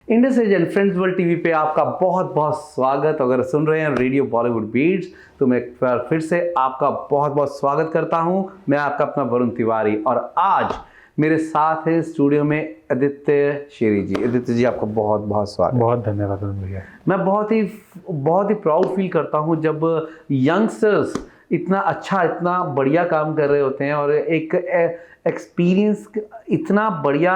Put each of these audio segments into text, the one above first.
Indus age and friends world TV पे आपका बहुत बहुत स्वागत। अगर सुन रहे हैं रेडियो बॉलीवुड बीट्स तो मैं एक बार फिर से आपका बहुत बहुत स्वागत करता हूं। मैं आपका अपना वरुण तिवारी और आज मेरे साथ है स्टूडियो में आदित्य शेरी जी। आदित्य जी आपका बहुत बहुत स्वागत। बहुत धन्यवाद भैया। मैं बहुत ही प्राउड फील करता हूं जब यंगस्टर्स इतना अच्छा इतना बढ़िया काम कर रहे होते हैं और एक एक्सपीरियंस इतना बढ़िया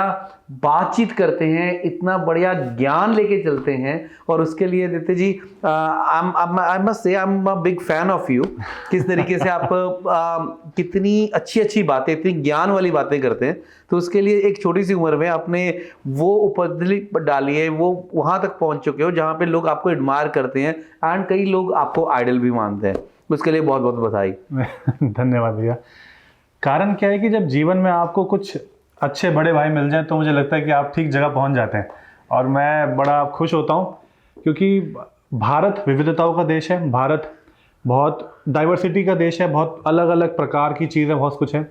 बातचीत करते हैं, इतना बढ़िया ज्ञान लेके चलते हैं। और उसके लिए Aditya ji I must say I am a big fan of you. किस तरीके से आप कितनी अच्छी अच्छी बातें, इतनी ज्ञान वाली बातें करते हैं। तो उसके लिए एक छोटी सी उम्र में आपने वो उपलब्धि डाली है, वो वहाँ तक पहुँच चुके हो जहाँ पे लोग आपको एडमायर करते हैं एंड कई लोग आपको आइडल भी मानते हैं। उसके लिए बहुत बहुत बधाई। धन्यवाद भैया। कारण क्या है कि जब जीवन में आपको कुछ अच्छे बड़े भाई मिल जाए तो मुझे लगता है कि आप ठीक जगह पहुंच जाते हैं और मैं बड़ा खुश होता हूं क्योंकि भारत विविधताओं का देश है। भारत बहुत डाइवर्सिटी का देश है, बहुत अलग अलग प्रकार की चीज़ें बहुत कुछ है।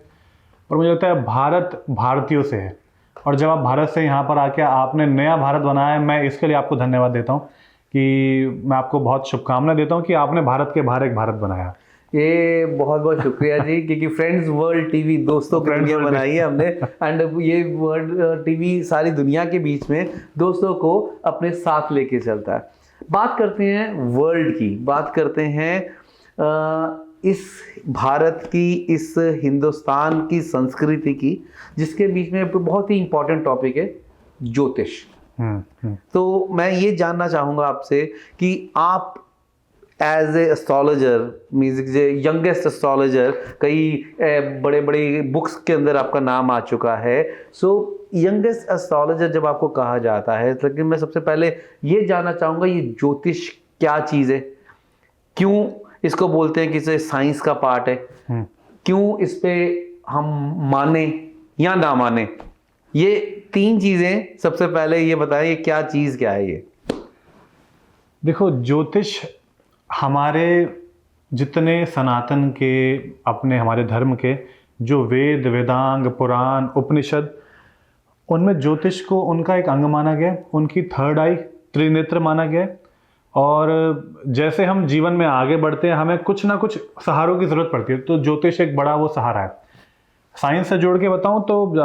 और मुझे लगता है भारत भारतीयों से है और जब आप भारत से यहाँ पर आके आपने नया भारत बनाया है, मैं इसके लिए आपको धन्यवाद देता हूँ कि मैं आपको बहुत शुभकामनाएं देता हूँ कि आपने भारत के बाहर एक भारत बनाया। ये बहुत बहुत शुक्रिया जी, क्योंकि फ्रेंड्स वर्ल्ड टीवी दोस्तों की दुनिया बनाई है हमने एंड ये वर्ल्ड टीवी सारी दुनिया के बीच में दोस्तों को अपने साथ लेके चलता है। बात करते हैं वर्ल्ड की, बात करते हैं इस भारत की, इस हिंदुस्तान की संस्कृति की, जिसके बीच में बहुत ही इंपॉर्टेंट टॉपिक है ज्योतिष। तो मैं ये जानना चाहूँगा आपसे कि आप as a astrologer, music youngest astrologer, कई बड़े बड़े बुक्स के अंदर आपका नाम आ चुका है। सो यंगेस्ट एस्ट्रोलॉजर जब आपको कहा जाता है, लेकिन मैं सबसे पहले ये जानना चाहूँगा ये ज्योतिष क्या चीज़ है, क्यों इसको बोलते हैं कि इसे साइंस का पार्ट है, क्यों इस पे हम माने या ना माने, ये तीन चीज़ें सबसे पहले ये बताएं, ये क्या चीज़ क्या है ये? देखो, ज्योतिष हमारे जितने सनातन के अपने हमारे धर्म के जो वेद, वेदांग, पुराण, उपनिषद, उनमें ज्योतिष को उनका एक अंग माना गया, उनकी थर्ड आई, त्रिनेत्र माना गया। और जैसे हम जीवन में आगे बढ़ते हैं हमें कुछ ना कुछ सहारों की ज़रूरत पड़ती है, तो ज्योतिष एक बड़ा वो सहारा है। साइंस से जोड़ के बताऊं तो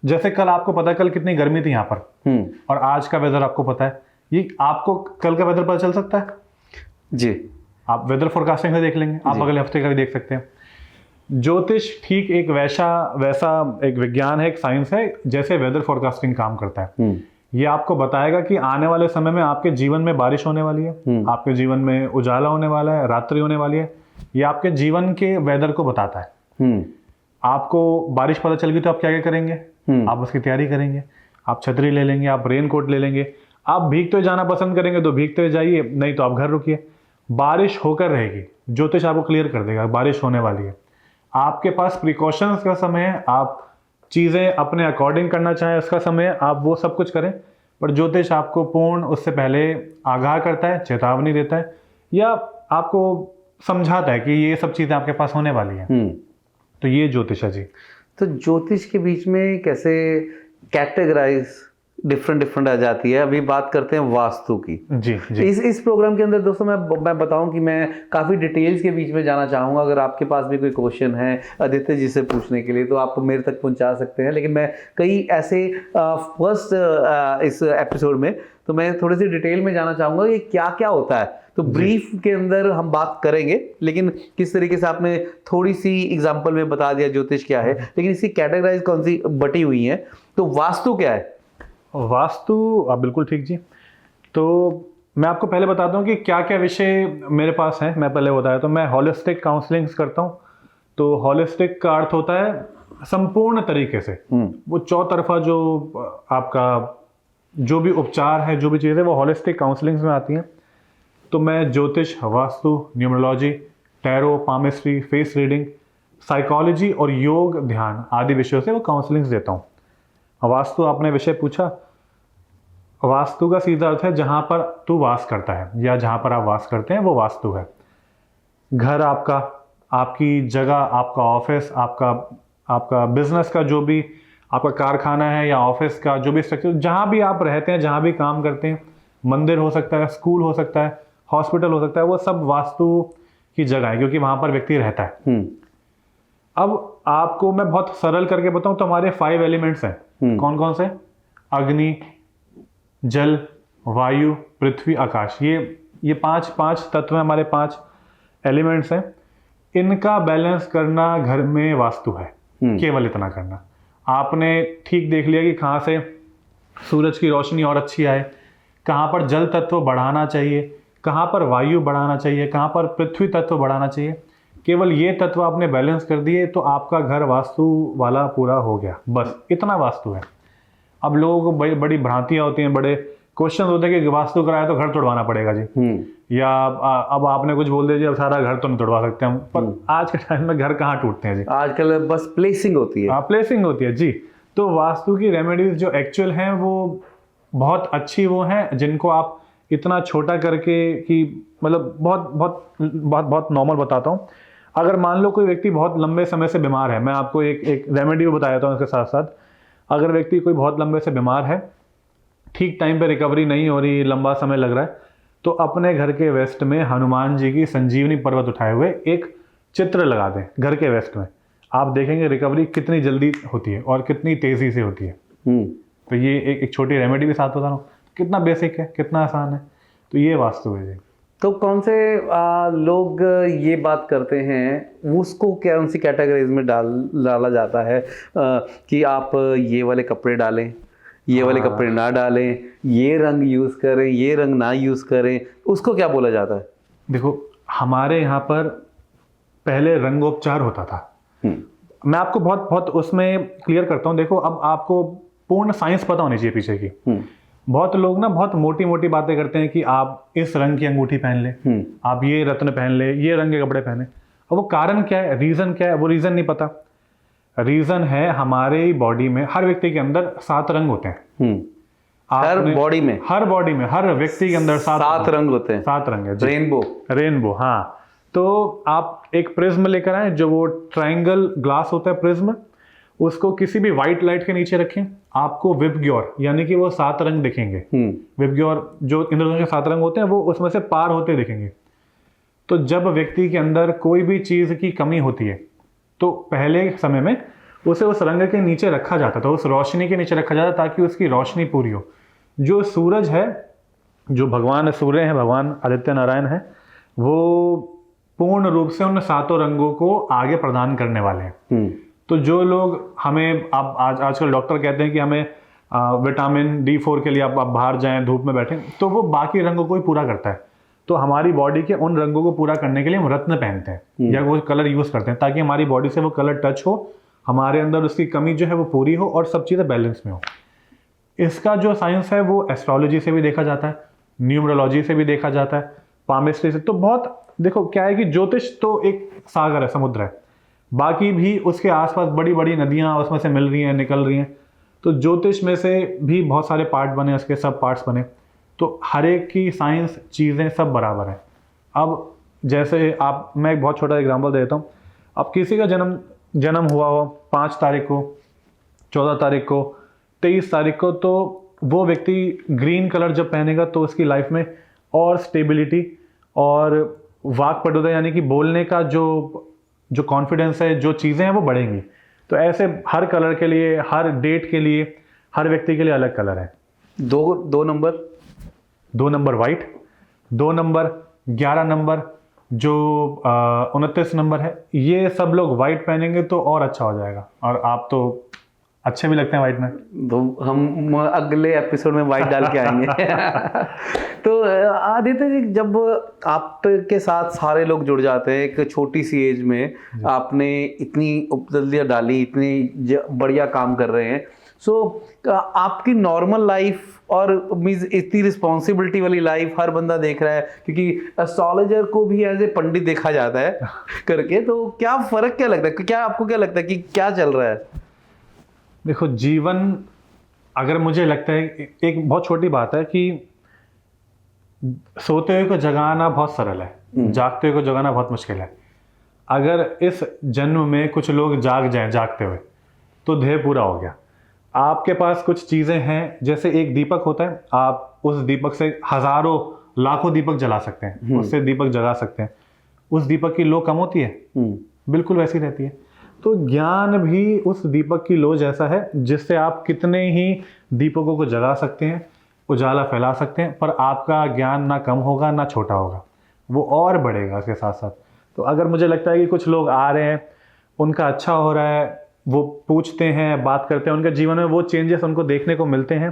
जैसे कल आपको पता है कल कितनी गर्मी थी यहाँ पर, और आज का वेदर आपको पता है। ये आपको कल का वेदर पता चल सकता है जी, आप वेदर फोरकास्टिंग से देख लेंगे, आप अगले हफ्ते का भी देख सकते हैं। ज्योतिष ठीक एक वैसा एक विज्ञान है, एक साइंस है, जैसे वेदर फोरकास्टिंग काम करता है। ये आपको बताएगा कि आने वाले समय में आपके जीवन में बारिश होने वाली है, आपके जीवन में उजाला होने वाला है, रात्रि होने वाली है। ये आपके जीवन के वेदर को बताता है। आपको बारिश पता चल गई तो आप क्या क्या करेंगे? आप उसकी तैयारी करेंगे, आप छतरी ले लेंगे, आप रेन कोट ले लेंगे। आप भीगते हुए जाना पसंद करेंगे तो भीगते हुए जाइए, नहीं तो आप घर रुकिए। बारिश होकर रहेगी, ज्योतिष आपको क्लियर कर देगा बारिश होने वाली है। आपके पास प्रिकॉशंस का समय है, आप चीज़ें अपने अकॉर्डिंग करना चाहें उसका समय, आप वो सब कुछ करें। पर ज्योतिष आपको पूर्ण उससे पहले आगाह करता है, चेतावनी देता है, या आपको समझाता है कि ये सब चीज़ें आपके पास होने वाली हैं। तो ये ज्योतिष है जी। तो ज्योतिष के बीच में कैसे कैटेगराइज डिफरेंट आ जाती है। अभी बात करते हैं वास्तु की। जी। इस प्रोग्राम के अंदर दोस्तों मैं बताऊं कि मैं काफ़ी डिटेल्स के बीच में जाना चाहूँगा। अगर आपके पास भी कोई क्वेश्चन है आदित्य जी से पूछने के लिए तो आप मेरे तक पहुंचा सकते हैं। लेकिन मैं कई ऐसे फर्स्ट इस एपिसोड में तो मैं थोड़ी सी डिटेल में जाना चाहूँगा कि क्या क्या होता है। तो ब्रीफ के अंदर हम बात करेंगे, लेकिन किस तरीके से आपने थोड़ी सी एग्जाम्पल में बता दिया ज्योतिष क्या है, लेकिन इसकी कैटेगराइज कौन सी बटी हुई है। तो वास्तु क्या है? वास्तु, आप बिल्कुल ठीक जी। तो मैं आपको पहले बताता हूँ कि क्या क्या विषय मेरे पास हैं। मैं पहले बताया तो मैं हॉलिस्टिक काउंसलिंग करता हूँ। तो हॉलिस्टिक का अर्थ होता है संपूर्ण तरीके से, वो चौतरफा जो आपका जो भी उपचार है, जो भी चीज़ें, वो हॉलिस्टिक काउंसलिंग में आती हैं। तो मैं ज्योतिष, vastu, numerology, tarot, palmistry, face reading, psychology और योग, ध्यान आदि विषयों से वो काउंसलिंग्स देता हूँ। वास्तु आपने विषय पूछा, वास्तु का सीधा अर्थ है जहां पर तू वास करता है या जहां पर आप वास करते हैं वो वास्तु है। घर आपका, आपकी जगह, आपका ऑफिस, आपका बिजनेस का जो भी आपका कारखाना है या ऑफिस का जो भी स्ट्रक्चर, जहाँ भी आप रहते हैं, जहाँ भी काम करते हैं, मंदिर हो सकता है, स्कूल हो सकता है, हॉस्पिटल हो सकता है, वो सब वास्तु की जगह है क्योंकि वहाँ पर व्यक्ति रहता है। अब आपको मैं बहुत सरल करके बताऊं तो हमारे 5 एलिमेंट्स हैं। कौन कौन से? अग्नि, जल, वायु, पृथ्वी, आकाश। ये पांच तत्व हैं, हमारे 5 एलिमेंट्स हैं। इनका बैलेंस करना घर में वास्तु है। केवल इतना करना। आपने ठीक देख लिया कि कहाँ से सूरज की रोशनी और अच्छी आए, कहाँ पर जल तत्व बढ़ाना चाहिए, कहाँ पर वायु बढ़ाना चाहिए, कहाँ पर पृथ्वी तत्व बढ़ाना चाहिए। केवल ये तत्व आपने बैलेंस कर दिए तो आपका घर वास्तु वाला पूरा हो गया। बस इतना वास्तु है। अब लोगों को बड़ी भ्रांतियां होती हैं, बड़े क्वेश्चन होते हैं कि वास्तु कराया तो घर तोड़वाना पड़ेगा जी, या अब आपने कुछ बोल दिया जी अब सारा घर तो नहीं तोड़वा सकते हम। पर आज के टाइम में घर कहाँ टूटते हैं जी? आजकल बस प्लेसिंग होती है। प्लेसिंग होती है जी। तो वास्तु की रेमेडीज जो एक्चुअल हैं वो बहुत अच्छी वो हैं, जिनको आप इतना छोटा करके कि मतलब बहुत बहुत बहुत बहुत नॉर्मल बताता हूँ। अगर मान लो कोई व्यक्ति बहुत लंबे समय से बीमार है, मैं आपको एक रेमेडी भी बता देता हूँ इसके साथ साथ। अगर व्यक्ति कोई बहुत लंबे से बीमार है, ठीक टाइम पे रिकवरी नहीं हो रही, लंबा समय लग रहा है, तो अपने घर के वेस्ट में हनुमान जी की संजीवनी पर्वत उठाए हुए एक चित्र लगा दें घर के वेस्ट में। आप देखेंगे रिकवरी कितनी जल्दी होती है और कितनी तेजी से होती है। तो ये एक छोटी रेमेडी भी साथ बता रहा हूँ। कितना बेसिक है, कितना आसान है। तो ये वास्तु है जी। तो कौन से लोग ये बात करते हैं, उसको क्या उनसी कैटेगरीज में डाला जाता है कि आप ये वाले कपड़े डालें, ये वाले कपड़े ना डालें, ये रंग यूज़ करें, ये रंग ना यूज़ करें, उसको क्या बोला जाता है? देखो, हमारे यहाँ पर पहले रंगोपचार होता था। मैं आपको बहुत बहुत उसमें क्लियर करता हूँ। देखो, अब आपको पूर्ण साइंस पता होनी चाहिए पीछे की। बहुत लोग ना बहुत मोटी मोटी बातें करते हैं कि आप इस रंग की अंगूठी पहन ले, आप ये रत्न पहन ले, ये रंग के कपड़े पहने। और वो कारण क्या है, रीजन क्या है, वो रीजन नहीं पता। रीजन है हमारे बॉडी में, हर व्यक्ति के अंदर 7 रंग होते हैं। हर बॉडी में, हर व्यक्ति के अंदर 7 रंग होते हैं। 7 रंग है। रेनबो। हाँ। तो आप एक प्रिज्म लेकर आए, जो वो ट्रायंगल ग्लास होता है प्रिज्म, उसको किसी भी व्हाइट लाइट के नीचे रखें। आपको विबग्योर यानी कि वो 7 रंग दिखेंगे। विबग्योर जो इंद्रधनुष के 7 रंग होते हैं, वो उसमें से पार होते दिखेंगे। तो जब व्यक्ति के अंदर कोई भी चीज की कमी होती है, तो पहले समय में उसे उस रंग के नीचे रखा जाता था, उस रोशनी के नीचे रखा जाता, ताकि उसकी रोशनी पूरी हो। जो सूरज है, जो भगवान सूर्य है, भगवान आदित्य नारायण है, वो पूर्ण रूप से उन 7 रंगों को आगे प्रदान करने वाले हैं। तो जो लोग हमें आजकल डॉक्टर कहते हैं कि हमें विटामिन D4 के लिए आप बाहर जाएं, धूप में बैठें, तो वो बाकी रंगों को ही पूरा करता है। तो हमारी बॉडी के उन रंगों को पूरा करने के लिए हम रत्न पहनते हैं या वो कलर यूज करते हैं, ताकि हमारी बॉडी से वो कलर टच हो, हमारे अंदर उसकी कमी जो है वो पूरी हो और सब चीज़ें बैलेंस में हो। इसका जो साइंस है वो एस्ट्रोलॉजी से भी देखा जाता है, न्यूमरोलॉजी से भी देखा जाता है, पामिस्ट्री से। तो बहुत देखो क्या है कि ज्योतिष तो एक सागर है, समुद्र है, बाकी भी उसके आसपास बड़ी बड़ी नदियां उसमें से मिल रही हैं, निकल रही हैं। तो ज्योतिष में से भी बहुत सारे पार्ट बने, उसके सब पार्ट्स बने। तो हर एक की साइंस चीज़ें सब बराबर है। अब जैसे मैं एक बहुत छोटा एग्जांपल देता हूँ। अब किसी का जन्म हुआ हो 5 तारीख को, 14 तारीख को, 23 तारीख को, तो वो व्यक्ति ग्रीन कलर जब पहनेगा तो उसकी लाइफ में और स्टेबिलिटी और वाक्पटुता यानी कि बोलने का जो कॉन्फिडेंस है, जो चीज़ें हैं वो बढ़ेंगी। तो ऐसे हर कलर के लिए, हर डेट के लिए, हर व्यक्ति के लिए अलग कलर है। 2 नंबर वाइट, 2 नंबर, 11 नंबर, जो 29 नंबर है, ये सब लोग वाइट पहनेंगे तो और अच्छा हो जाएगा। और आप तो अच्छे भी लगते हैं वाइट में, तो हम अगले एपिसोड में वाइट डाल के आएंगे। तो आदित्य जी, जब आपके साथ सारे लोग जुड़ जाते हैं एक छोटी सी एज में, आपने इतनी उपलब्धियां डाली, इतनी बढ़िया काम कर रहे हैं, सो आपकी नॉर्मल लाइफ और मीन्स इतनी रिस्पॉन्सिबिलिटी वाली लाइफ हर बंदा देख रहा है, क्योंकि एस्ट्रोलॉजर को भी एज ए पंडित देखा जाता है करके, तो क्या फर्क क्या लगता है, क्या आपको क्या लगता है कि क्या चल रहा है? देखो, जीवन, अगर मुझे लगता है एक बहुत छोटी बात है कि सोते हुए को जगाना बहुत सरल है, जागते हुए को जगाना बहुत मुश्किल है। अगर इस जन्म में कुछ लोग जाग जाएं जागते हुए, तो ध्येय पूरा हो गया। आपके पास कुछ चीज़ें हैं, जैसे एक दीपक होता है, आप उस दीपक से हज़ारों लाखों दीपक जला सकते हैं, उससे दीपक जगा सकते हैं। उस दीपक की लो कम होती है? बिल्कुल वैसी रहती है। तो ज्ञान भी उस दीपक की लो जैसा है, जिससे आप कितने ही दीपकों को जगा सकते हैं, उजाला फैला सकते हैं, पर आपका ज्ञान ना कम होगा ना छोटा होगा, वो और बढ़ेगा इसके साथ साथ। तो अगर मुझे लगता है कि कुछ लोग आ रहे हैं, उनका अच्छा हो रहा है, वो पूछते हैं, बात करते हैं, उनके जीवन में वो चेंजेस उनको देखने को मिलते हैं,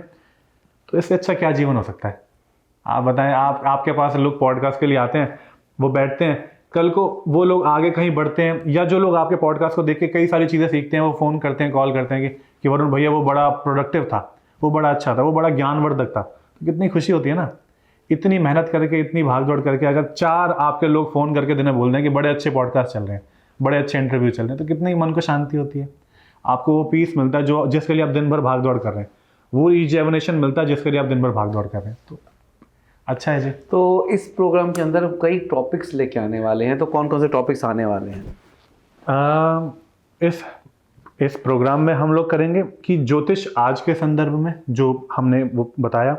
तो इससे अच्छा क्या जीवन हो सकता है? आप बताएं। आपके पास लोग पॉडकास्ट के लिए आते हैं, वो बैठते हैं, कल को वो लोग आगे कहीं बढ़ते हैं, या जो लोग आपके पॉडकास्ट को देख के कई सारी चीज़ें सीखते हैं, वो फ़ोन करते हैं, कॉल करते हैं कि वरुण भैया वो बड़ा प्रोडक्टिव था, वो बड़ा अच्छा था, वो बड़ा ज्ञानवर्धक था। तो कितनी खुशी होती है ना। इतनी मेहनत करके, इतनी भागदौड़ करके अगर 4 आपके लोग फ़ोन करके दिन में बोल दें कि बड़े अच्छे पॉडकास्ट चल रहे हैं, बड़े अच्छे इंटरव्यू चल रहे हैं, तो कितनी मन को शांति होती है। आपको वो पीस मिलता है जो जिसके लिए आप दिन भर भागदौड़ कर रहे हैं, वो रिजुवेनेशन मिलता है जिसके लिए आप दिन भर भागदौड़ कर रहे हैं। तो अच्छा है जी। तो इस प्रोग्राम के अंदर कई टॉपिक्स लेके आने वाले हैं, तो कौन कौन से टॉपिक्स आने वाले हैं? इस प्रोग्राम में हम लोग करेंगे कि ज्योतिष आज के संदर्भ में जो हमने वो बताया,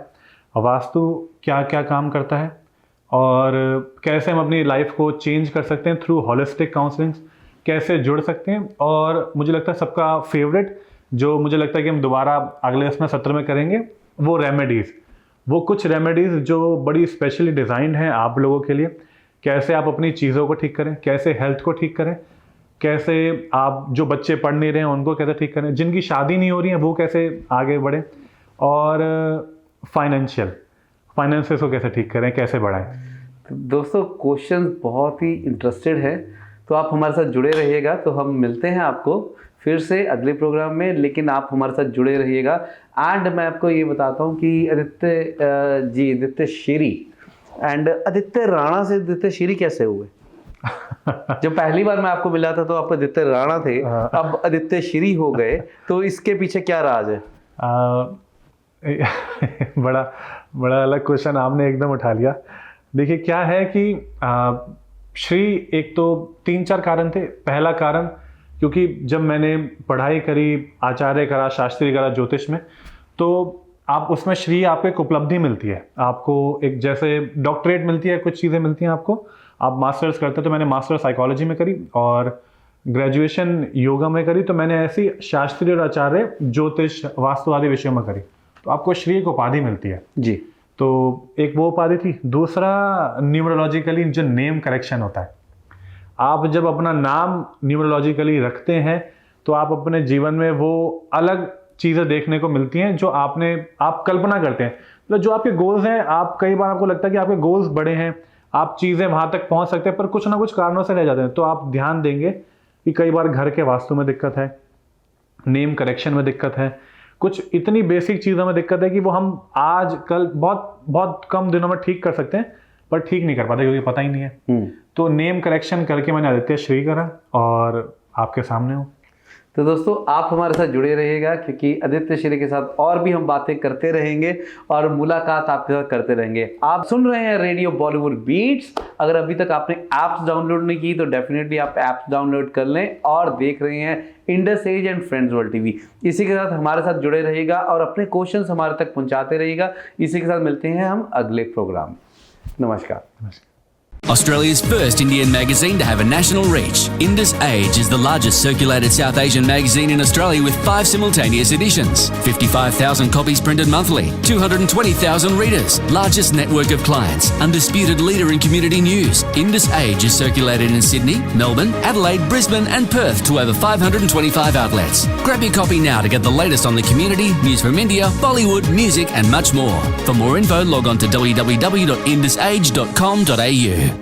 वास्तु क्या क्या काम करता है और कैसे हम अपनी लाइफ को चेंज कर सकते हैं थ्रू होलिस्टिक काउंसलिंग, कैसे जुड़ सकते हैं। और मुझे लगता है सबका फेवरेट, जो मुझे लगता है कि हम दोबारा अगले इसमें सत्र में करेंगे, वो रेमेडीज़। वो कुछ रेमेडीज़ जो बड़ी स्पेशली डिज़ाइंड हैं आप लोगों के लिए, कैसे आप अपनी चीज़ों को ठीक करें, कैसे हेल्थ को ठीक करें, कैसे आप जो बच्चे पढ़ नहीं रहे हैं उनको कैसे ठीक करें, जिनकी शादी नहीं हो रही है वो कैसे आगे बढ़ें, और फाइनेंसेस को कैसे ठीक करें, कैसे बढ़ाएं। दोस्तों क्वेश्चन बहुत ही इंटरेस्टेड है, तो आप हमारे साथ जुड़े रहिएगा। तो हम मिलते हैं आपको फिर से अगले प्रोग्राम में, लेकिन आप हमारे साथ जुड़े रहिएगा। एंड मैं आपको ये बताता हूँ कि आदित्य शेरी एंड आदित्य राणा से आदित्य शेरी कैसे हुए? जब पहली बार मैं आपको मिला था तो आप आदित्य राणा थे, अब आदित्य श्री हो गए, तो इसके पीछे क्या राज है? बड़ा अलग क्वेश्चन आपने एकदम उठा लिया। देखिए क्या है कि श्री, एक तो 3-4 कारण थे। पहला कारण, क्योंकि जब मैंने पढ़ाई करी, आचार्य करा, शास्त्री करा ज्योतिष में, तो आप उसमें श्री आपको एक उपलब्धि मिलती है, आपको एक जैसे डॉक्टरेट मिलती है, कुछ चीज़ें मिलती हैं आपको। आप मास्टर्स करते हैं, तो मैंने मास्टर साइकोलॉजी में करी और ग्रेजुएशन योगा में करी, तो मैंने ऐसी शास्त्रीय और आचार्य ज्योतिष, वास्तु आदि विषयों में करी, तो आपको श्री एक उपाधि मिलती है जी। तो एक वो उपाधि थी। दूसरा, न्यूमरोलॉजिकली जो नेम करेक्शन होता है, आप जब अपना नाम न्यूमरोलॉजिकली रखते हैं तो आप अपने जीवन में वो अलग चीज़ें देखने को मिलती हैं जो आप कल्पना करते हैं। मतलब जो आपके गोल्स हैं, आप कई बार आपको लगता है कि आपके गोल्स बड़े हैं, आप चीज़ें वहाँ तक पहुँच सकते हैं, पर कुछ ना कुछ कारणों से रह जाते हैं। तो आप ध्यान देंगे कि कई बार घर के वास्तु में दिक्कत है, नेम करेक्शन में दिक्कत है, कुछ इतनी बेसिक चीज़ों में दिक्कत है कि वो हम आज कल बहुत बहुत कम दिनों में ठीक कर सकते हैं, पर ठीक नहीं कर पाते क्योंकि पता ही नहीं है। तो नेम करेक्शन करके मैंने आदित्य श्री करा और आपके सामने हूँ। तो दोस्तों आप हमारे साथ जुड़े रहिएगा, क्योंकि आदित्य श्री के साथ और भी हम बातें करते रहेंगे और मुलाकात आपके साथ करते रहेंगे। आप सुन रहे हैं रेडियो बॉलीवुड बीट्स। अगर अभी तक आपने ऐप्स डाउनलोड नहीं की तो डेफिनेटली आप ऐप्स डाउनलोड कर लें और देख रहे हैं Indus age and friends world TV. इसी के साथ हमारे साथ जुड़े रहिएगा और अपने क्वेश्चंस हमारे तक पहुंचाते रहिएगा। इसी के साथ मिलते हैं हम अगले प्रोग्राम में। नमस्कार। Australia's first Indian magazine to have a national reach, Indus Age is the largest circulated South Asian magazine in Australia with 5 simultaneous editions, 55,000 copies printed monthly, 220,000 readers, largest network of clients, undisputed leader in community news. Indus Age is circulated in Sydney, Melbourne, Adelaide, Brisbane and Perth to over 525 outlets. Grab your copy now to get the latest on the community, news from India, Bollywood, music and much more. For more info, log on to www.indusage.com.au.